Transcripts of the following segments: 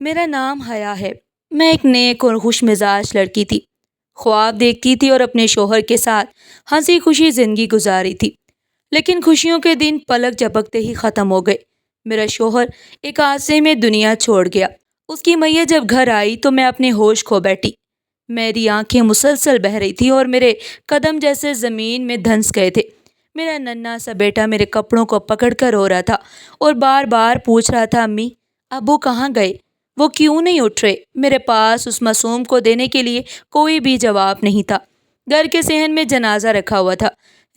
میرا نام حیا ہے۔ میں ایک نیک اور خوش مزاج لڑکی تھی۔ خواب دیکھتی تھی اور اپنے شوہر کے ساتھ ہنسی خوشی زندگی گزاری تھی۔ لیکن خوشیوں کے دن پلک جھپکتے ہی ختم ہو گئے۔ میرا شوہر ایک حادثے میں دنیا چھوڑ گیا۔ اس کی میت جب گھر آئی تو میں اپنے ہوش کھو بیٹھی۔ میری آنکھیں مسلسل بہہ رہی تھی اور میرے قدم جیسے زمین میں دھنس گئے تھے۔ میرا ننھا سا بیٹا میرے کپڑوں کو پکڑ کر رو رہا تھا اور بار بار پوچھ رہا تھا، امی ابو کہاں گئے؟ وہ کیوں نہیں اٹھ رہے؟ میرے پاس اس معصوم کو دینے کے لیے کوئی بھی جواب نہیں تھا۔ گھر کے صحن میں جنازہ رکھا ہوا تھا۔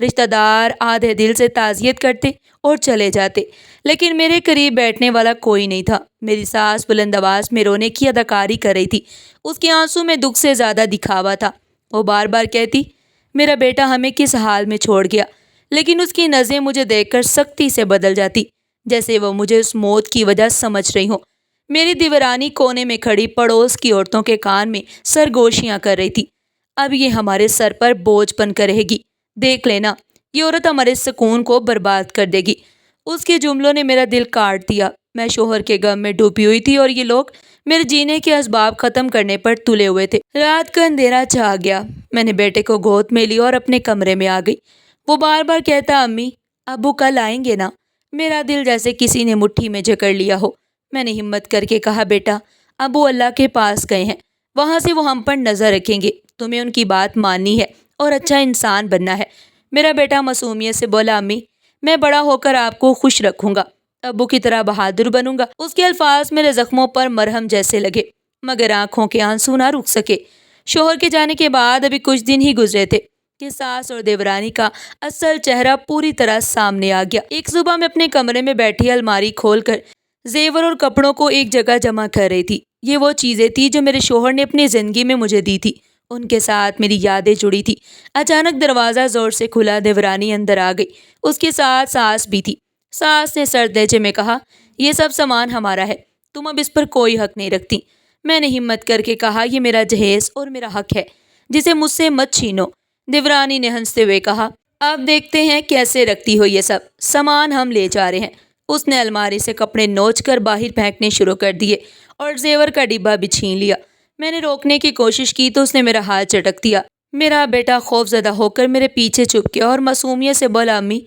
رشتہ دار آدھے دل سے تعزیت کرتے اور چلے جاتے، لیکن میرے قریب بیٹھنے والا کوئی نہیں تھا۔ میری ساس بلند آواز میں رونے کی اداکاری کر رہی تھی۔ اس کے آنسو میں دکھ سے زیادہ دکھاوا تھا۔ وہ بار بار کہتی، میرا بیٹا ہمیں کس حال میں چھوڑ گیا، لیکن اس کی نظریں مجھے دیکھ کر سختی سے بدل جاتی، جیسے وہ مجھے اس موت کی وجہ سمجھ رہی ہوں۔ میری دیورانی کونے میں کھڑی پڑوس کی عورتوں کے کان میں سرگوشیاں کر رہی تھی، اب یہ ہمارے سر پر بوجھ بن کر رہے گی، دیکھ لینا یہ عورت ہمارے سکون کو برباد کر دے گی۔ اس کے جملوں نے میرا دل کاٹ دیا۔ میں شوہر کے غم میں ڈوبی ہوئی تھی اور یہ لوگ میرے جینے کے اسباب ختم کرنے پر تلے ہوئے تھے۔ رات کا اندھیرا چھا گیا۔ میں نے بیٹے کو گود میں لی اور اپنے کمرے میں آ گئی۔ وہ بار بار کہتا، امی ابو کل آئیں گے نا؟ میرا دل جیسے کسی نے مٹھی میں جکڑ لیا ہو۔ میں نے ہمت کر کے کہا، بیٹا ابو اللہ کے پاس گئے ہیں، وہاں سے وہ ہم پر نظر رکھیں گے، تمہیں ان کی بات ماننی ہے اور اچھا انسان بننا ہے۔ میرا بیٹا معصومیت سے بولا، امی میں بڑا ہو کر آپ کو خوش رکھوں گا، ابو کی طرح بہادر بنوں گا۔ اس کے الفاظ میرے زخموں پر مرہم جیسے لگے، مگر آنکھوں کے آنسو نہ رک سکے۔ شوہر کے جانے کے بعد ابھی کچھ دن ہی گزرے تھے کہ ساس اور دیورانی کا اصل چہرہ پوری طرح سامنے آ گیا۔ ایک صبح میں اپنے کمرے میں بیٹھی الماری کھول کر زیور اور کپڑوں کو ایک جگہ جمع کر رہی تھی۔ یہ وہ چیزیں تھی جو میرے شوہر نے اپنی زندگی میں مجھے دی تھی، ان کے ساتھ میری یادیں جڑی تھی۔ اچانک دروازہ زور سے کھلا، دیورانی اندر آ گئی، اس کے ساتھ ساس بھی تھی۔ ساس نے سرد لہجے میں کہا، یہ سب سامان ہمارا ہے، تم اب اس پر کوئی حق نہیں رکھتی۔ میں نے ہمت کر کے کہا، یہ میرا جہیز اور میرا حق ہے، جسے مجھ سے مت چھینو۔ دیورانی نے ہنستے ہوئے کہا، اب دیکھتے ہیں کیسے رکھتی ہو یہ سب سامان، ہم لے جا رہے ہیں۔ اس نے الماری سے کپڑے نوچ کر باہر پھینکنے شروع کر دیے اور زیور کا ڈبہ بھی چھین لیا۔ میں نے روکنے کی کوشش کی تو اس نے میرا ہاتھ چٹک دیا۔ میرا بیٹا خوف زدہ ہو کر میرے پیچھے چھپ گیا اور معصومیت سے بولا، امی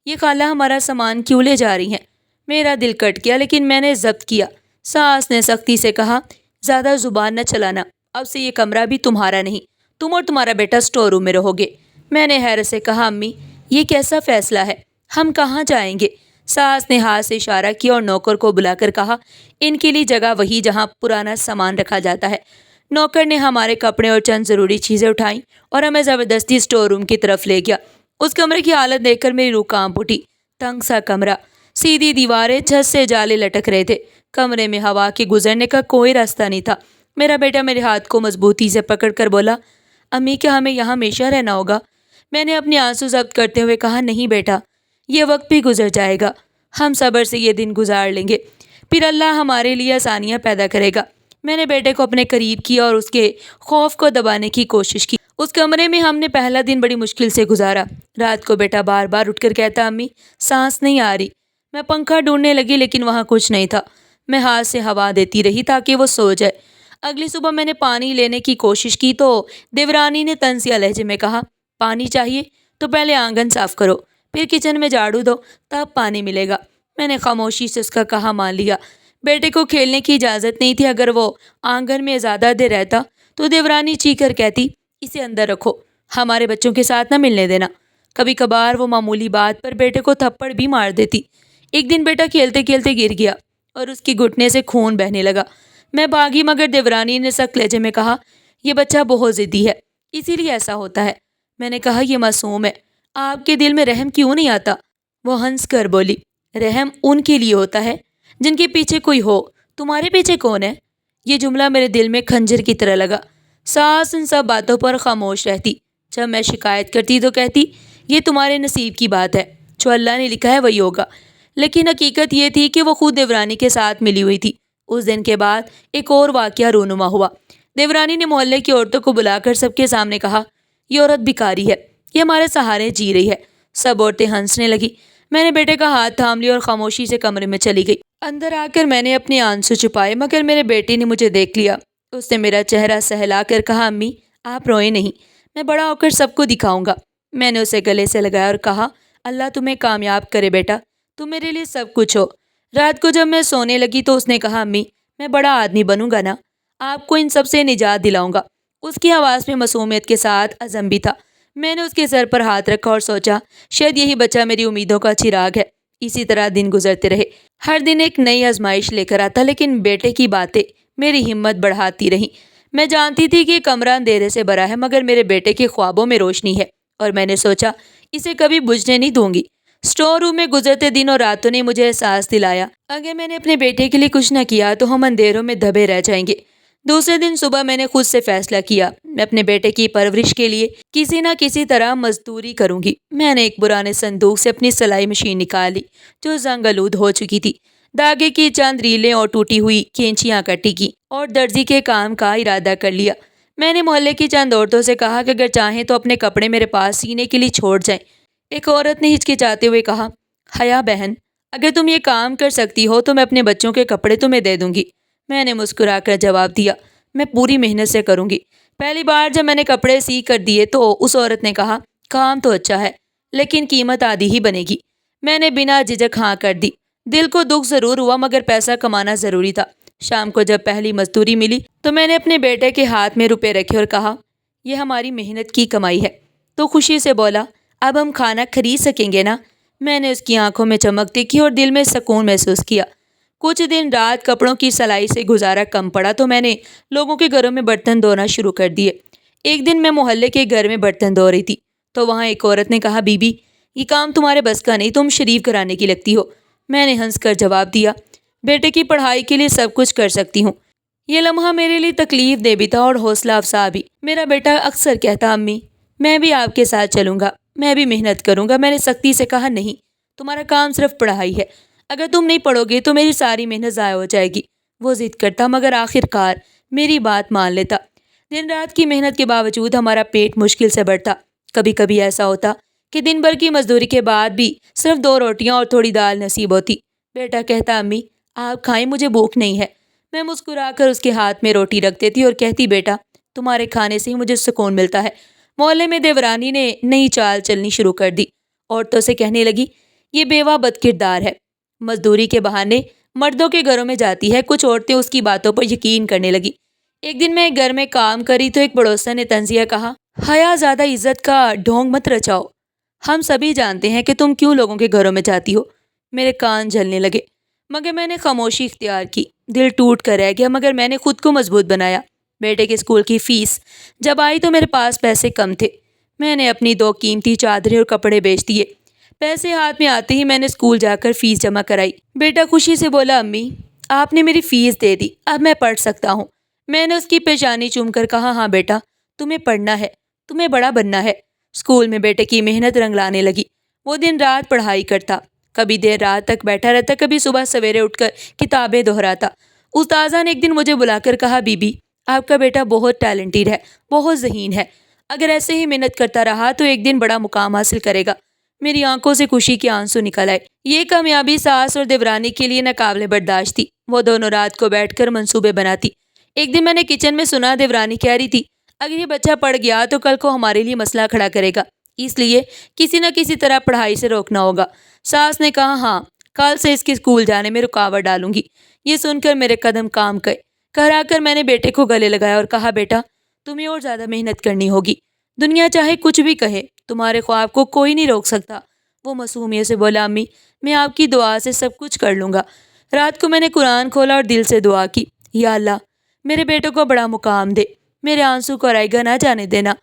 یہ خالہ ہمارا سامان کیوں لے جا رہی ہیں؟ میرا دل کٹ گیا، لیکن میں نے ضبط کیا۔ ساس نے سختی سے کہا، زیادہ زبان نہ چلانا، اب سے یہ کمرہ بھی تمہارا نہیں، تم اور تمہارا بیٹا اسٹور روم میں رہو گے۔ میں نے حیرت سے کہا، امی یہ کیسا فیصلہ ہے، ہم کہاں جائیں گے؟ ساس نے ہاتھ سے اشارہ کیا اور نوکر کو بلا کر کہا، ان کے لیے جگہ وہی جہاں پرانا سامان رکھا جاتا ہے۔ نوکر نے ہمارے کپڑے اور چند ضروری چیزیں اٹھائیں اور ہمیں زبردستی اسٹور روم کی طرف لے گیا۔ اس کمرے کی حالت دیکھ کر میری روح کانپ اٹھی۔ تنگ سا کمرہ، سیدھی دیواریں، چھت سے جالے لٹک رہے تھے، کمرے میں ہوا کے گزرنے کا کوئی راستہ نہیں تھا۔ میرا بیٹا میرے ہاتھ کو مضبوطی سے پکڑ کر بولا، امی کیا ہمیں یہاں ہمیشہ رہنا ہوگا؟ میں نے اپنے آنسو ضبط کرتے ہوئے کہا، نہیں بیٹا، یہ وقت بھی گزر جائے گا، ہم صبر سے یہ دن گزار لیں گے، پھر اللہ ہمارے لیے آسانیاں پیدا کرے گا۔ میں نے بیٹے کو اپنے قریب کیا اور اس کے خوف کو دبانے کی کوشش کی۔ اس کمرے میں ہم نے پہلا دن بڑی مشکل سے گزارا۔ رات کو بیٹا بار بار اٹھ کر کہتا، امی سانس نہیں آ رہی۔ میں پنکھا ڈھونڈنے لگی لیکن وہاں کچھ نہیں تھا۔ میں ہاتھ سے ہوا دیتی رہی تاکہ وہ سو جائے۔ اگلی صبح میں نے پانی لینے کی کوشش کی تو دیورانی نے طنزیہ لہجے میں کہا، پانی چاہیے تو پہلے آنگن صاف کرو، پھر کچن میں جھاڑو دو، تب پانی ملے گا۔ میں نے خاموشی سے اس کا کہا مان لیا۔ بیٹے کو کھیلنے کی اجازت نہیں تھی، اگر وہ آنگن میں زیادہ دیر رہتا تو دیورانی چیخ کر کہتی، اسے اندر رکھو، ہمارے بچوں کے ساتھ نہ ملنے دینا۔ کبھی کبھار وہ معمولی بات پر بیٹے کو تھپڑ بھی مار دیتی۔ ایک دن بیٹا کھیلتے کھیلتے گر گیا اور اس کی گھٹنے سے خون بہنے لگا۔ میں بھاگی مگر دیورانی نے سخت لہجے میں کہا، یہ بچہ بہت ضدی ہے، اسی لیے ایسا ہوتا ہے۔ میں نے کہا، یہ معصوم ہے، آپ کے دل میں رحم کیوں نہیں آتا؟ وہ ہنس کر بولی، رحم ان کے لیے ہوتا ہے جن کے پیچھے کوئی ہو، تمہارے پیچھے کون ہے؟ یہ جملہ میرے دل میں خنجر کی طرح لگا۔ ساس ان سب باتوں پر خاموش رہتی۔ جب میں شکایت کرتی تو کہتی، یہ تمہارے نصیب کی بات ہے، جو اللہ نے لکھا ہے وہی ہوگا۔ لیکن حقیقت یہ تھی کہ وہ خود دیورانی کے ساتھ ملی ہوئی تھی۔ اس دن کے بعد ایک اور واقعہ رونما ہوا۔ دیورانی نے محلے کی عورتوں کو بلا کر سب کے سامنے کہا، یہ عورت بھکاری ہے، یہ ہمارے سہارے جی رہی ہے۔ سب عورتیں ہنسنے لگی۔ میں نے بیٹے کا ہاتھ تھام لیا اور خاموشی سے کمرے میں چلی گئی۔ اندر آ کر میں نے اپنے آنسو چھپائے مگر میرے بیٹے نے مجھے دیکھ لیا۔ اس نے میرا چہرہ سہلا کر کہا، امی آپ روئے نہیں، میں بڑا ہو کر سب کو دکھاؤں گا۔ میں نے اسے گلے سے لگایا اور کہا، اللہ تمہیں کامیاب کرے بیٹا، تم میرے لیے سب کچھ ہو۔ رات کو جب میں سونے لگی تو اس نے کہا، امی میں بڑا آدمی بنوں گا نا، آپ کو ان سب سے نجات دلاؤں گا۔ اس کی آواز میں معصومیت کے ساتھ عزم بھی تھا۔ میں نے اس کے سر پر ہاتھ رکھا اور سوچا شاید یہی بچہ میری امیدوں کا چراغ ہے۔ اسی طرح دن گزرتے رہے، ہر دن ایک نئی آزمائش لے کر آتا، لیکن بیٹے کی باتیں میری ہمت بڑھاتی رہیں۔ میں جانتی تھی کہ یہ کمرہ اندھیرے سے بھرا ہے مگر میرے بیٹے کے خوابوں میں روشنی ہے، اور میں نے سوچا اسے کبھی بجھنے نہیں دوں گی۔ اسٹور روم میں گزرتے دن اور راتوں نے مجھے احساس دلایا اگر میں نے اپنے بیٹے کے لیے کچھ نہ کیا تو ہم اندھیروں میں دبے رہ جائیں گے۔ دوسرے دن صبح میں نے خود سے فیصلہ کیا، میں اپنے بیٹے کی پرورش کے لیے کسی نہ کسی طرح مزدوری کروں گی۔ میں نے ایک پرانے صندوق سے اپنی سلائی مشین نکالی جو زنگ آلود ہو چکی تھی، دھاگے کی چند ریلیں اور ٹوٹی ہوئی کینچیاں کٹی کی اور درزی کے کام کا ارادہ کر لیا۔ میں نے محلے کی چند عورتوں سے کہا کہ اگر چاہیں تو اپنے کپڑے میرے پاس سینے کے لیے چھوڑ جائیں۔ ایک عورت نے ہچکچاتے ہوئے کہا، حیا بہن اگر تم یہ کام کر سکتی ہو تو میں اپنے بچوں کے کپڑے تمہیں دے دوں گی۔ میں نے مسکرا کر جواب دیا، میں پوری محنت سے کروں گی۔ پہلی بار جب میں نے کپڑے سی کر دیے تو اس عورت نے کہا، کام تو اچھا ہے لیکن قیمت آدھی ہی بنے گی۔ میں نے بنا جھجک ہاں کر دی۔ دل کو دکھ ضرور ہوا مگر پیسہ کمانا ضروری تھا۔ شام کو جب پہلی مزدوری ملی تو میں نے اپنے بیٹے کے ہاتھ میں روپے رکھے اور کہا، یہ ہماری محنت کی کمائی ہے۔ تو خوشی سے بولا، اب ہم کھانا خرید سکیں گے نا؟ میں نے اس کی آنکھوں میں چمک دیکھی اور دل میں سکون محسوس کیا۔ کچھ دن رات کپڑوں کی سلائی سے گزارا کم پڑا تو میں نے لوگوں کے گھروں میں برتن دھونا شروع کر دیے۔ ایک دن میں محلے کے گھر میں برتن دھو رہی تھی تو وہاں ایک عورت نے کہا، بی بی یہ کام تمہارے بس کا نہیں، تم شریف گھرانے کی لگتی ہو۔ میں نے ہنس کر جواب دیا، بیٹے کی پڑھائی کے لیے سب کچھ کر سکتی ہوں۔ یہ لمحہ میرے لیے تکلیف دہ بھی تھا اور حوصلہ افزا بھی۔ میرا بیٹا اکثر کہتا، امی میں بھی آپ کے ساتھ چلوں گا، میں بھی محنت کروں گا۔ میں نے سختی سے کہا، نہیں، تمہارا کام صرف پڑھائی ہے، اگر تم نہیں پڑھو گے تو میری ساری محنت ضائع ہو جائے گی۔ وہ ضد کرتا مگر آخر کار میری بات مان لیتا۔ دن رات کی محنت کے باوجود ہمارا پیٹ مشکل سے بڑھتا۔ کبھی کبھی ایسا ہوتا کہ دن بھر کی مزدوری کے بعد بھی صرف 2 روٹیاں اور تھوڑی دال نصیب ہوتی۔ بیٹا کہتا، امی آپ کھائیں، مجھے بھوک نہیں ہے۔ میں مسکرا کر اس کے ہاتھ میں روٹی رکھ دیتی اور کہتی، بیٹا تمہارے کھانے سے ہی مجھے سکون ملتا ہے۔ محلے میں دیورانی نے نئی چال چلنی شروع کر دی۔ عورتوں سے کہنے لگی، یہ بیوہ بد کردار ہے، مزدوری کے بہانے مردوں کے گھروں میں جاتی ہے۔ کچھ عورتیں اس کی باتوں پر یقین کرنے لگی۔ ایک دن میں گھر میں کام کری تو ایک پڑوسن نے تنزیہ کہا، حیا زیادہ عزت کا ڈھونگ مت رچاؤ، ہم سبھی جانتے ہیں کہ تم کیوں لوگوں کے گھروں میں جاتی ہو۔ میرے کان جلنے لگے مگر میں نے خاموشی اختیار کی۔ دل ٹوٹ کر رہ گیا مگر میں نے خود کو مضبوط بنایا۔ بیٹے کے اسکول کی فیس جب آئی تو میرے پاس پیسے کم تھے۔ میں نے اپنی 2 قیمتی چادریں اور کپڑے بیچ دیے۔ پیسے ہاتھ میں آتے ہی میں نے اسکول جا کر فیس جمع کرائی۔ بیٹا خوشی سے بولا، امی آپ نے میری فیس دے دی، اب میں پڑھ سکتا ہوں۔ میں نے اس کی پیشانی چوم کر کہا، ہاں بیٹا تمہیں پڑھنا ہے، تمہیں بڑا بننا ہے۔ اسکول میں بیٹے کی محنت رنگ لانے لگی۔ وہ دن رات پڑھائی کرتا، کبھی دیر رات تک بیٹھا رہتا، کبھی صبح سویرے اٹھ کر کتابیں دہراتا۔ استاذہ نے ایک دن مجھے بلا کر کہا، بی بی آپ کا بیٹا بہت ٹیلنٹڈ ہے، بہت ذہین ہے، اگر ایسے ہی محنت کرتا رہا تو ایک دن بڑا مقام حاصل کرے گا۔ میری آنکھوں سے خوشی کے آنسو نکل آئے۔ یہ کامیابی ساس اور دیورانی کے لیے ناقابل برداشت تھی۔ وہ دونوں رات کو بیٹھ کر منصوبے بناتی۔ ایک دن میں نے کچن میں سنا دیورانی کہہ رہی تھی، اگر یہ بچہ پڑھ گیا تو کل کو ہمارے لیے مسئلہ کھڑا کرے گا، اس لیے کسی نہ کسی طرح پڑھائی سے روکنا ہوگا۔ ساس نے کہا، ہاں کل سے اس کے اسکول جانے میں رکاوٹ ڈالوں گی۔ یہ سن کر میرے قدم کام گئے۔ کہرا کر میں نے بیٹے کو گلے لگایا اور کہا، بیٹا تمہیں اور زیادہ محنت کرنی ہوگی، دنیا چاہے کچھ بھی کہے تمہارے خواب کو کوئی نہیں روک سکتا۔ وہ معصومیت سے بولا، امی میں آپ کی دعا سے سب کچھ کر لوں گا۔ رات کو میں نے قرآن کھولا اور دل سے دعا کی، یا اللہ میرے بیٹے کو بڑا مقام دے، میرے آنسو کو رائیگاں نہ جانے دینا۔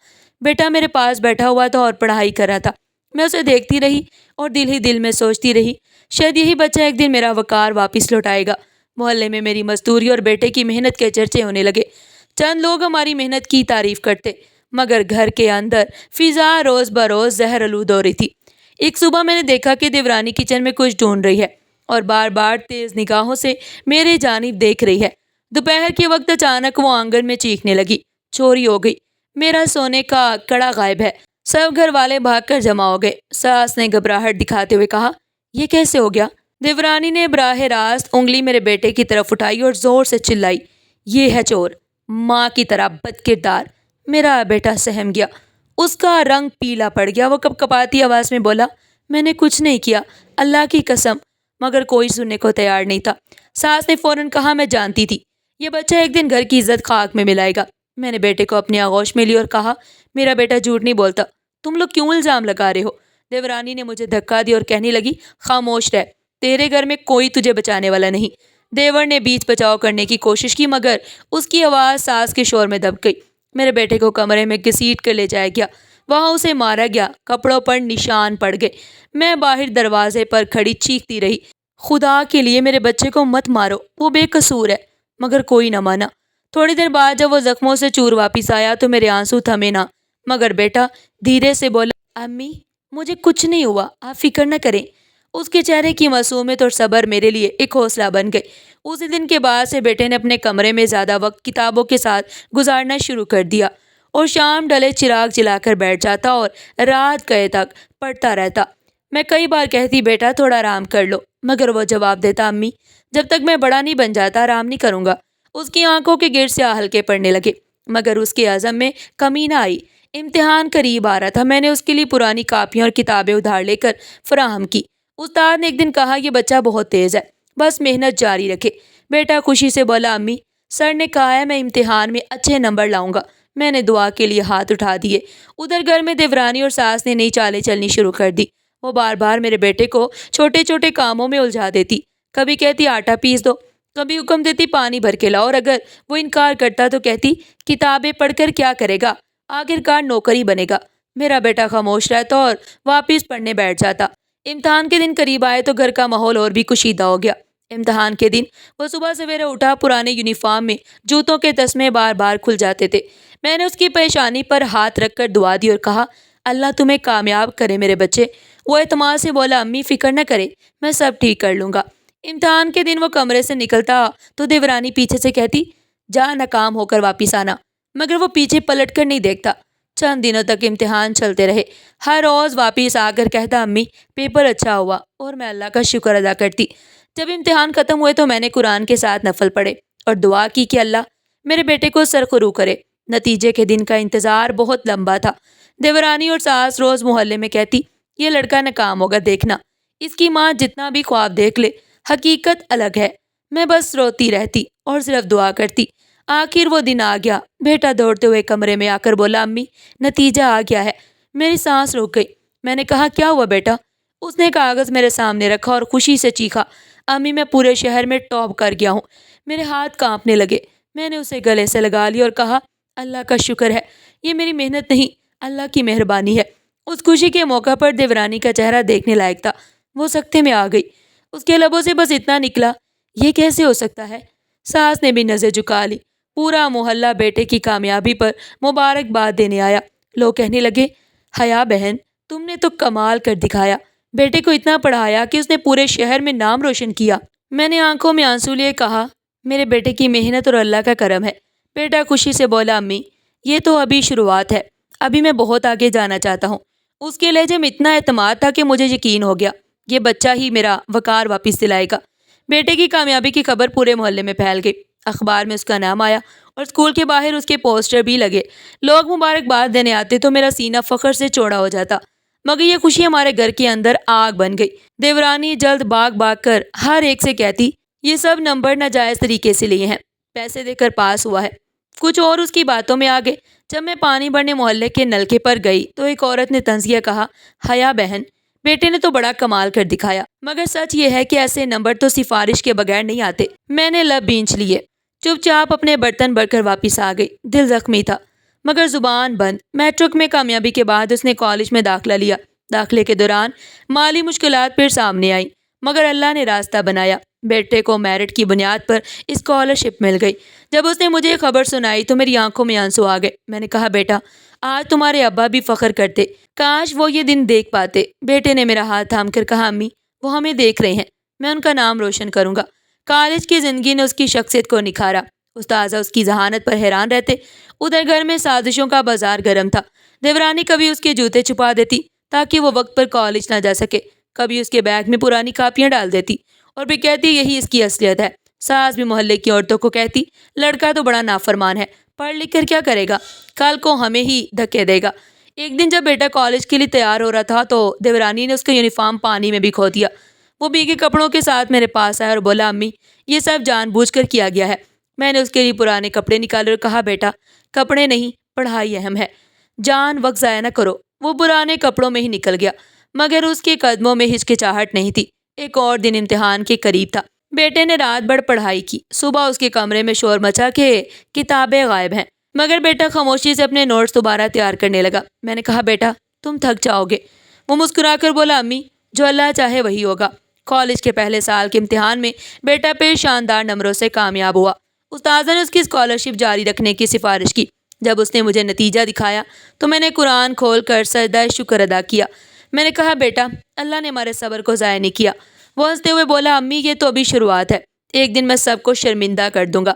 بیٹا میرے پاس بیٹھا ہوا تھا اور پڑھائی کر رہا تھا۔ میں اسے دیکھتی رہی اور دل ہی دل میں سوچتی رہی، شاید یہی بچہ ایک دن میرا وقار واپس لوٹائے گا۔ محلے میں میری مزدوری اور بیٹے کی محنت کے چرچے ہونے لگے۔ چند لوگ ہماری محنت کی تعریف کرتے مگر گھر کے اندر فضا روز بروز زہر آلود ہو رہی تھی۔ ایک صبح میں نے دیکھا کہ دیورانی کچن میں کچھ ڈھونڈ رہی ہے اور بار بار تیز نگاہوں سے میرے جانب دیکھ رہی ہے۔ دوپہر کے وقت اچانک وہ آنگن میں چیخنے لگی، چوری ہو گئی، میرا سونے کا کڑا غائب ہے۔ سب گھر والے بھاگ کر جمع ہو گئے۔ ساس نے گھبراہٹ دکھاتے ہوئے کہا، یہ کیسے ہو گیا؟ دیورانی نے براہ راست انگلی میرے بیٹے کی طرف اٹھائی اور زور سے چلائی، یہ ہے چور، ماں کی طرح بد کردار۔ میرا بیٹا سہم گیا، اس کا رنگ پیلا پڑ گیا۔ وہ کپ کپاتی آواز میں بولا، میں نے کچھ نہیں کیا، اللہ کی قسم۔ مگر کوئی سننے کو تیار نہیں تھا۔ ساس نے فوراً کہا، میں جانتی تھی یہ بچہ ایک دن گھر کی عزت خاک میں ملائے گا۔ میں نے بیٹے کو اپنی آغوش میں لی اور کہا، میرا بیٹا جھوٹ نہیں بولتا، تم لوگ کیوں الزام لگا رہے ہو؟ دیورانی نے مجھے دھکا دی اور کہنے لگی، خاموش رہ، تیرے گھر میں کوئی تجھے بچانے والا نہیں۔ دیور نے بیچ بچاؤ کرنے کی کوشش کی مگر اس کی آواز ساس کے شور میں دب گئی۔ میرے بیٹے کو کمرے میں گھسیٹ کر لے جایا گیا، وہاں اسے مارا گیا، کپڑوں پر نشان پڑ گئے۔ میں باہر دروازے پر کھڑی چیختی رہی، خدا کے لیے میرے بچے کو مت مارو، وہ بے قصور ہے۔ مگر کوئی نہ مانا۔ تھوڑی دیر بعد جب وہ زخموں سے چور واپس آیا تو میرے آنسو تھمے نہ، مگر بیٹا دھیرے سے بولا، امی مجھے کچھ نہیں ہوا، آپ فکر نہ کریں۔ اس کے چہرے کی معصومیت اور صبر میرے لیے ایک حوصلہ بن گئے۔ اسی دن کے بعد سے بیٹے نے اپنے کمرے میں زیادہ وقت کتابوں کے ساتھ گزارنا شروع کر دیا اور شام ڈلے چراغ جلا کر بیٹھ جاتا اور رات گئے تک پڑھتا رہتا۔ میں کئی بار کہتی، بیٹا تھوڑا آرام کر لو، مگر وہ جواب دیتا، امی جب تک میں بڑا نہیں بن جاتا آرام نہیں کروں گا۔ اس کی آنکھوں کے گرد سے ہلکے پڑنے لگے، مگر اس کے عزم میں کمی نہ آئی۔ امتحان قریب آ رہا تھا، میں نے اس کے لیے پرانی کاپیاں اور کتابیں ادھار لے کر فراہم کی۔ استاد نے ایک دن کہا، یہ بچہ بہت تیز ہے، بس محنت جاری رکھے۔ بیٹا خوشی سے بولا، امی سر نے کہا ہے میں امتحان میں اچھے نمبر لاؤں گا۔ میں نے دعا کے لیے ہاتھ اٹھا دیے۔ ادھر گھر میں دیورانی اور ساس نے نئی چالیں چلنی شروع کر دی۔ وہ بار بار میرے بیٹے کو چھوٹے چھوٹے کاموں میں الجھا دیتی، کبھی کہتی آٹا پیس دو، کبھی حکم دیتی پانی بھر کے لاؤ، اور اگر وہ انکار کرتا تو کہتی کتابیں پڑھ کر کیا کرے گا، آخرکار نوکری بنے گا۔ میرا بیٹا خاموش رہتا اور واپس پڑھنے بیٹھ جاتا۔ امتحان کے دن قریب آئے تو گھر کا ماحول اور بھی کشیدہ ہو گیا۔ امتحان کے دن وہ صبح سویرے اٹھا، پرانے یونیفارم میں جوتوں کے تسمے بار بار کھل جاتے تھے۔ میں نے اس کی پیشانی پر ہاتھ رکھ کر دعا دی اور کہا، اللہ تمہیں کامیاب کرے میرے بچے۔ وہ اعتماد سے بولا، امی فکر نہ کرے، میں سب ٹھیک کر لوں گا۔ امتحان کے دن وہ کمرے سے نکلتا تو دیورانی پیچھے سے کہتی، جا ناکام ہو کر واپس آنا، مگر وہ پیچھے پلٹ کر نہیں دیکھتا۔ چند دنوں تک امتحان چلتے رہے۔ ہر روز واپس آ کر کہتا، امی پیپر اچھا ہوا، اور میں اللہ کا شکر ادا کرتی۔ جب امتحان ختم ہوئے تو میں نے قرآن کے ساتھ نفل پڑھے اور دعا کی کہ اللہ میرے بیٹے کو سرخرو کرے۔ نتیجے کے دن کا انتظار بہت لمبا تھا۔ دیورانی اور ساس روز محلے میں کہتی، یہ لڑکا ناکام ہوگا، دیکھنا۔ اس کی ماں جتنا بھی خواب دیکھ لے، حقیقت الگ ہے۔ میں بس روتی رہتی اور صرف دعا کرتی۔ آخر وہ دن آ گیا۔ بیٹا دوڑتے ہوئے کمرے میں آ کر بولا، امی نتیجہ آ گیا ہے۔ میری سانس رک گئی۔ میں نے کہا، کیا ہوا بیٹا؟ اس نے کاغذ میرے سامنے رکھا اور خوشی سے چیخا، امی میں پورے شہر میں ٹاپ کر گیا ہوں۔ میرے ہاتھ کانپنے لگے۔ میں نے اسے گلے سے لگا لی اور کہا، اللہ کا شکر ہے، یہ میری محنت نہیں، اللہ کی مہربانی ہے۔ اس خوشی کے موقع پر دیورانی کا چہرہ دیکھنے لائق تھا۔ وہ سکتے میں آ گئی۔ اس کے لبوں سے بس اتنا نکلا، یہ کیسے ہو سکتا ہے؟ ساس نے بھی نظر جھکا لی۔ پورا محلہ بیٹے کی کامیابی پر مبارکباد دینے آیا۔ لوگ کہنے لگے، حیا بہن تم نے تو کمال کر دکھایا، بیٹے کو اتنا پڑھایا کہ اس نے پورے شہر میں نام روشن کیا۔ میں نے آنکھوں میں آنسو لیے کہا، میرے بیٹے کی محنت اور اللہ کا کرم ہے۔ بیٹا خوشی سے بولا، امی یہ تو ابھی شروعات ہے، ابھی میں بہت آگے جانا چاہتا ہوں۔ اس کے لہجے میں اتنا اعتماد تھا کہ مجھے یقین ہو گیا، یہ بچہ ہی میرا وقار واپس دلائے گا۔ بیٹے کی کامیابی کی خبر پورے محلے میں پھیل گئی۔ اخبار میں اس کا نام آیا اور اسکول کے باہر اس کے پوسٹر بھی لگے۔ لوگ مبارکباد دینے آتے تو میرا سینہ فخر سے چوڑا ہو جاتا، مگر یہ خوشی ہمارے گھر کے اندر آگ بن گئی۔ دیورانی جلد بھاگ بھاگ کر ہر ایک سے کہتی، یہ سب نمبر ناجائز طریقے سے لیے ہیں، پیسے دے کر پاس ہوا ہے۔ کچھ اور اس کی باتوں میں آگے۔ جب میں پانی بھرنے محلے کے نلکے پر گئی تو ایک عورت نے طنزیہ کہا، حیا بہن بیٹے نے تو بڑا کمال کر دکھایا، مگر سچ یہ ہے کہ ایسے نمبر تو سفارش کے بغیر نہیں آتے۔ میں نے لب بینچ لیے، چپ چاپ اپنے برتن بھر کر واپس آ گئی۔ دل زخمی تھا مگر زبان بند۔ میٹرک میں کامیابی کے بعد اس نے کالج میں داخلہ لیا۔ داخلے کے دوران مالی مشکلات پھر سامنے آئیں، مگر اللہ نے راستہ بنایا۔ بیٹے کو میرٹ کی بنیاد پر اسکالرشپ مل گئی۔ جب اس نے مجھے یہ خبر سنائی تو میری آنکھوں میں آنسو آ گئے۔ میں نے کہا، بیٹا آج تمہارے ابا بھی فخر کرتے، کاش وہ یہ دن دیکھ پاتے۔ بیٹے نے میرا ہاتھ تھام کر کہا، امی وہ ہمیں دیکھ رہے ہیں، میں ان کا نام روشن کروں گا۔ کالج کی زندگی نے اس کی شخصیت کو نکھارا۔ استاذہ اس کی ذہانت پر حیران رہتے۔ ادھر گھر میں سازشوں کا بازار گرم تھا۔ دیورانی کبھی اس کے جوتے چھپا دیتی تاکہ وہ وقت پر کالج نہ جا سکے، کبھی اس کے بیگ میں پرانی کاپیاں ڈال دیتی اور پھر کہتی یہی اس کی اصلیت ہے۔ ساس بھی محلے کی عورتوں کو کہتی لڑکا تو بڑا نافرمان ہے، پڑھ لکھ کر کیا کرے گا، کل کو ہمیں ہی دھکے دے گا۔ ایک دن جب بیٹا کالج کے لیے تیار ہو رہا تھا تو دیورانی نے اس کا یونیفارم پانی میں بھی کھو دیا۔ وہ بھیگے کپڑوں کے ساتھ میرے پاس آیا اور بولا امی یہ سب جان بوجھ کر کیا گیا ہے۔ میں نے اس کے لیے پرانے کپڑے نکالے اور کہا بیٹا کپڑے نہیں پڑھائی اہم ہے، جان وقت ضائع نہ کرو۔ وہ پرانے کپڑوں میں ہی نکل گیا مگر اس کے قدموں میں ہچکچاہٹ نہیں تھی۔ ایک اور دن امتحان کے قریب تھا۔ بیٹے نے رات بھر پڑھائی کی۔ صبح اس کے کمرے میں شور مچا کہ کتابیں غائب ہیں، مگر بیٹا خاموشی سے اپنے نوٹس دوبارہ تیار کرنے لگا۔ میں نے کہا بیٹا تم تھک جاؤ گے۔ وہ مسکرا کر بولا امی جو اللہ چاہے وہی ہوگا۔ کالج کے پہلے سال کے امتحان میں بیٹا پہ شاندار نمبروں سے کامیاب ہوا۔ استاذہ نے اس کی اسکالرشپ جاری رکھنے کی سفارش کی۔ جب اس نے مجھے نتیجہ دکھایا تو میں نے قرآن کھول کر سجدہ شکر ادا کیا۔ میں نے کہا بیٹا اللہ نے ہمارے صبر کو ضائع نہیں کیا۔ وہ ہنستے ہوئے بولا امی یہ تو ابھی شروعات ہے، ایک دن میں سب کو شرمندہ کر دوں گا۔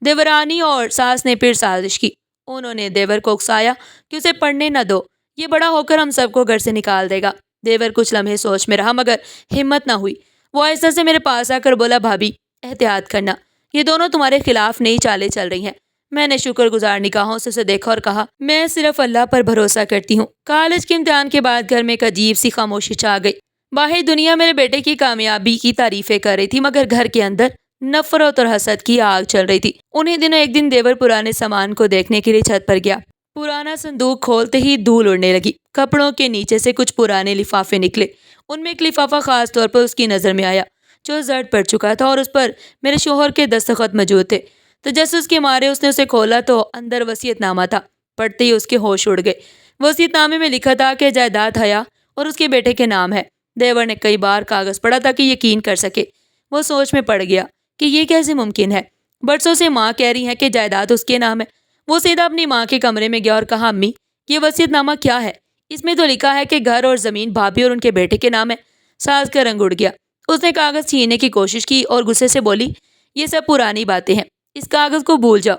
دیورانی اور ساس نے پھر سازش کی۔ انہوں نے دیور کو اکسایا کہ اسے پڑھنے نہ دو، یہ بڑا ہو کر ہم سب کو گھر سے نکال دے گا۔ دیور کچھ لمحے سوچ میں رہا مگر ہمت نہ ہوئی۔ وہ آہستہ سے میرے پاس آ کر بولا بھابھی احتیاط کرنا، یہ دونوں تمہارے خلاف نئی چالیں چل رہی ہیں۔ میں نے شکر گزار نگاہوں سے اسے دیکھا اور کہا میں صرف اللہ پر بھروسہ کرتی ہوں۔ کالج کے امتحان کے بعد گھر میں ایک عجیب سی خاموشی چھا گئی۔ باہر دنیا میرے بیٹے کی کامیابی کی تعریفیں کر رہی تھی مگر گھر کے اندر نفرت اور حسد کی آگ چل رہی تھی۔ انہی دنوں ایک دن دیور پرانے سامان کو دیکھنے کے لیے چھت پر گیا۔ پرانا صندوق کھولتے ہی دھول اڑنے لگی۔ کپڑوں کے نیچے سے کچھ پرانے لفافے نکلے۔ ان میں ایک لفافہ خاص طور پر اس کی نظر میں آیا جو زرد پڑ چکا تھا اور اس پر میرے شوہر کے دستخط موجود تھے۔ تجسس کے مارے اس نے اسے کھولا تو اندر وصیت نامہ تھا۔ پڑھتے ہی اس کے ہوش اڑ گئے۔ وصیت نامے میں لکھا تھا کہ جائیداد حیا اور اس کے بیٹے کے نام ہے۔ دیور نے کئی بار کاغذ پڑھا تاکہ یقین کر سکے۔ وہ سوچ میں پڑ گیا کہ یہ کیسے ممکن ہے، برسوں سے ماں کہہ رہی ہے کہ جائیداد اس کے نام ہے۔ وہ سیدھا اپنی ماں کے کمرے میں گیا اور کہا امی یہ وصیت نامہ کیا ہے، اس میں تو لکھا ہے کہ گھر اور زمین بھابھی اور ان کے بیٹے کے نام ہے۔ ساس کا رنگ اڑ گیا۔ اس نے کاغذ چھیننے کی کوشش کی اور غصے سے بولی یہ سب پرانی باتیں ہیں، اس کاغذ کو بھول جاؤ۔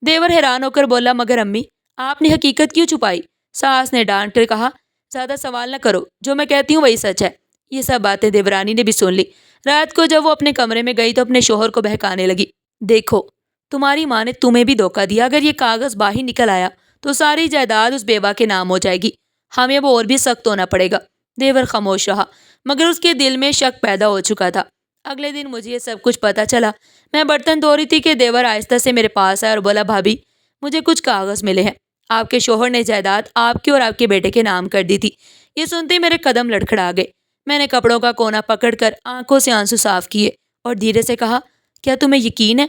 دیور حیران ہو کر بولا مگر امی آپ نے حقیقت کیوں چھپائی؟ ساس نے ڈانٹ کر کہا زیادہ سوال نہ کرو، جو میں کہتی ہوں وہی سچ ہے۔ یہ سب باتیں دیورانی نے بھی سن لی۔ رات کو جب وہ اپنے کمرے میں گئی تو اپنے شوہر کو بہکانے لگی، دیکھو تمہاری ماں نے تمہیں بھی دھوکہ دیا، اگر یہ کاغذ باہر نکل آیا تو ساری جائیداد اس بیوہ کے نام ہو جائے گی، ہمیں اب اور بھی سخت ہونا پڑے گا۔ دیور خاموش رہا مگر اس کے دل میں شک پیدا ہو چکا تھا۔ اگلے دن مجھے یہ سب کچھ پتا چلا۔ میں برتن دھو رہی تھی کہ دیور آہستہ سے میرے پاس آیا اور بولا بھابھی مجھے کچھ کاغذ ملے ہیں، آپ کے شوہر نے جائیداد آپ کے اور آپ کے بیٹے کے نام کر دی تھی۔ یہ سنتے ہی میرے قدم لڑکھڑا گئے۔ میں نے کپڑوں کا کونا پکڑ کر آنکھوں سے آنسو صاف کیے اور دھیرے سے کہا کیا تمہیں یقین ہے؟